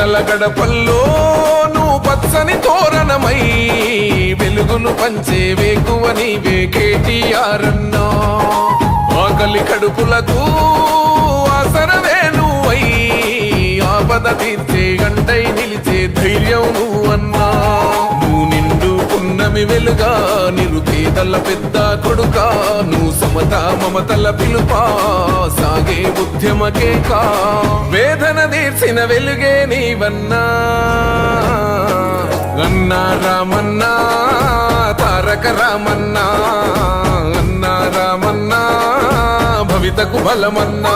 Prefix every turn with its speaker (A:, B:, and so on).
A: పేదల గడపల్లో నువ్వు పచ్చని తోరణమై వెలుగును పంచే వేకువ నీవే కేటీఆర్ అన్నా. ఆకలి కడుపులకు ఆసరవే నువ్వై ఆపద తీర్చే గంటై నిలిచే ధైర్యం నువ్వన్నా. నువ్వు నిండు పున్నమి వెలుగా నిరుపేదల పెద్ద కొడుకా. నువ్వు సమత మమతల పిలుపా సాగే ఉద్యమకే కా. వేదన తీర్చిన వెలుగే నీవన్నా. అన్నా రామన్నా తారక రామన్నా. అన్నా రామన్నా భవితకు బలమన్నా.